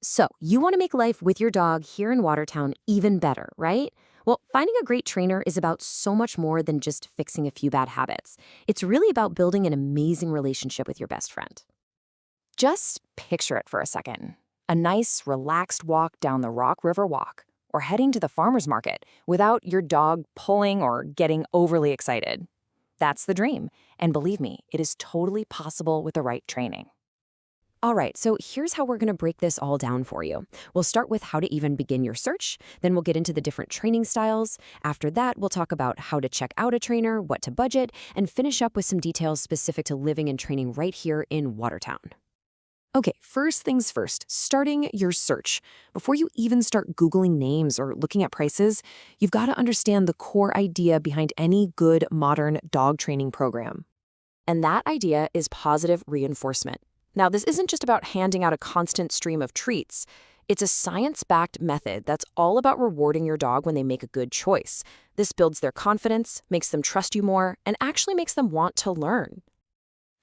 So, you want to make life with your dog here in Watertown even better, right? Well, finding a great trainer is about so much more than just fixing a few bad habits. It's really about building an amazing relationship with your best friend. Just picture it for a second. A nice, relaxed walk down the Rock River Walk, or heading to the farmer's market without your dog pulling or getting overly excited. That's the dream. And believe me, it is totally possible with the right training. All right, so here's how we're going to break this all down for you. We'll start with how to even begin your search, then we'll get into the different training styles. After that, we'll talk about how to check out a trainer, what to budget, and finish up with some details specific to living and training right here in Watertown. Okay, first things first, starting your search. Before you even start Googling names or looking at prices, you've got to understand the core idea behind any good modern dog training program. And that idea is positive reinforcement. Now, this isn't just about handing out a constant stream of treats. It's a science-backed method that's all about rewarding your dog when they make a good choice. This builds their confidence, makes them trust you more, and actually makes them want to learn.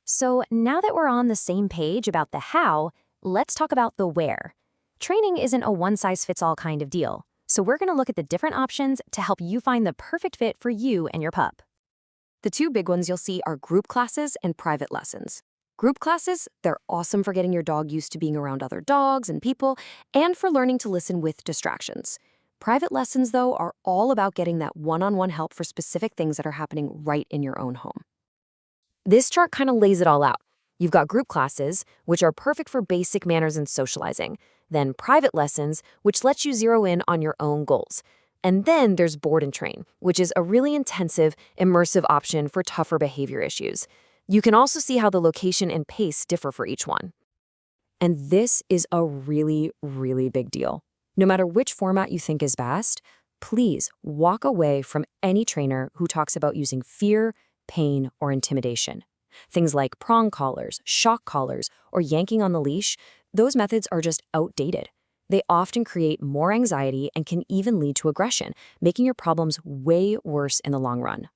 So now that we're on the same page about the how, let's talk about the where. Training isn't a one-size-fits-all kind of deal, so we're going to look at the different options to help you find the perfect fit for you and your pup. The two big ones you'll see are group classes and private lessons. Group classes, they're awesome for getting your dog used to being around other dogs and people, and for learning to listen with distractions. Private lessons, though, are all about getting that one-on-one help for specific things that are happening right in your own home. This chart kind of lays it all out. You've got group classes, which are perfect for basic manners and socializing. Then private lessons, which lets you zero in on your own goals. And then there's board and train, which is a really intensive, immersive option for tougher behavior issues. You can also see how the location and pace differ for each one. And this is a really, really big deal. No matter which format you think is best, please walk away from any trainer who talks about using fear, pain, or intimidation. Things like prong collars, shock collars, or yanking on the leash, those methods are just outdated. They often create more anxiety and can even lead to aggression, making your problems way worse in the long run.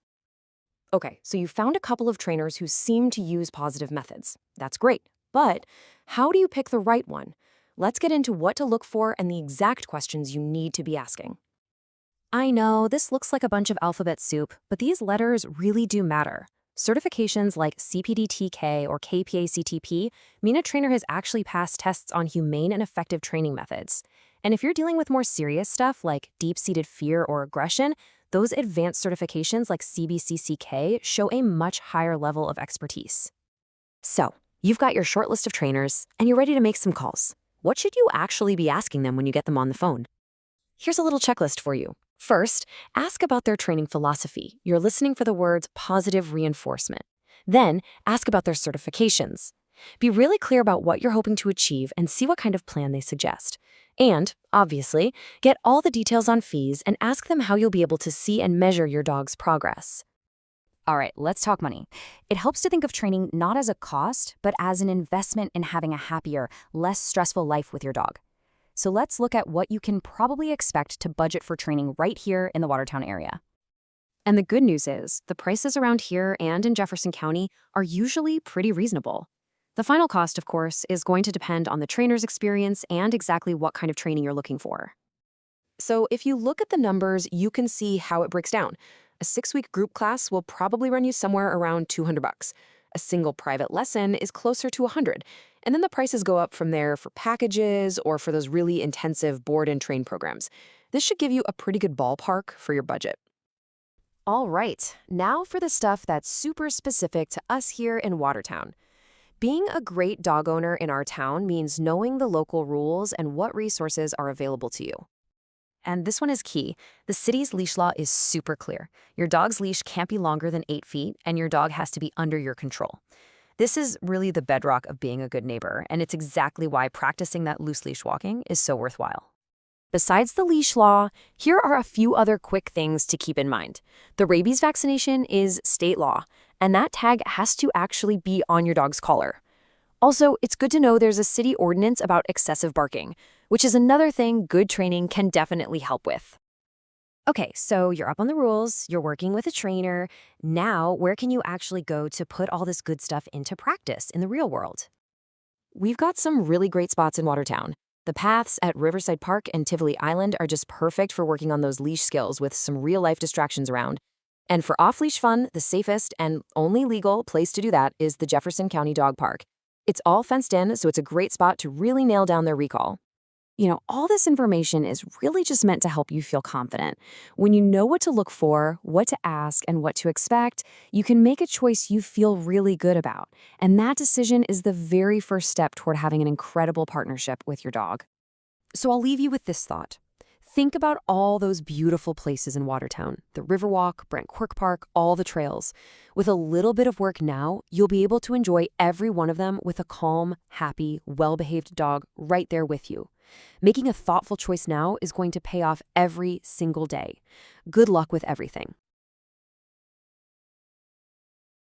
Okay, so you found a couple of trainers who seem to use positive methods. That's great, but how do you pick the right one? Let's get into what to look for and the exact questions you need to be asking. I know this looks like a bunch of alphabet soup, but these letters really do matter. Certifications like CPD-TK or KPA-CTP mean a trainer has actually passed tests on humane and effective training methods. And if you're dealing with more serious stuff like deep-seated fear or aggression, those advanced certifications like CBCCK show a much higher level of expertise. So, you've got your short list of trainers, and you're ready to make some calls. What should you actually be asking them when you get them on the phone? Here's a little checklist for you. First, ask about their training philosophy. You're listening for the words positive reinforcement. Then, ask about their certifications. Be really clear about what you're hoping to achieve and see what kind of plan they suggest. And, obviously, get all the details on fees and ask them how you'll be able to see and measure your dog's progress. All right, let's talk money. It helps to think of training not as a cost, but as an investment in having a happier, less stressful life with your dog. So let's look at what you can probably expect to budget for training right here in the Watertown area. And the good news is, the prices around here and in Jefferson County are usually pretty reasonable. The final cost, of course, is going to depend on the trainer's experience and exactly what kind of training you're looking for. So if you look at the numbers, you can see how it breaks down. A 6-week group class will probably run you somewhere around $200. A single private lesson is closer to $100. And then the prices go up from there for packages or for those really intensive board and train programs. This should give you a pretty good ballpark for your budget. All right, now for the stuff that's super specific to us here in Watertown. Being a great dog owner in our town means knowing the local rules and what resources are available to you. And this one is key. The city's leash law is super clear. Your dog's leash can't be longer than 8 feet, and your dog has to be under your control. This is really the bedrock of being a good neighbor, and it's exactly why practicing that loose leash walking is so worthwhile. Besides the leash law, here are a few other quick things to keep in mind. The rabies vaccination is state law, and that tag has to actually be on your dog's collar. Also, it's good to know there's a city ordinance about excessive barking, which is another thing good training can definitely help with. Okay, so you're up on the rules, you're working with a trainer. Now, where can you actually go to put all this good stuff into practice in the real world? We've got some really great spots in Watertown. The paths at Riverside Park and Tivoli Island are just perfect for working on those leash skills with some real-life distractions around. And for off-leash fun, the safest and only legal place to do that is the Jefferson County Dog Park. It's all fenced in, so it's a great spot to really nail down their recall. All this information is really just meant to help you feel confident. When you know what to look for, what to ask, and what to expect, you can make a choice you feel really good about. And that decision is the very first step toward having an incredible partnership with your dog. So I'll leave you with this thought. Think about all those beautiful places in Watertown, the Riverwalk, Brent Quirk Park, all the trails. With a little bit of work now, you'll be able to enjoy every one of them with a calm, happy, well-behaved dog right there with you. Making a thoughtful choice now is going to pay off every single day. Good luck with everything.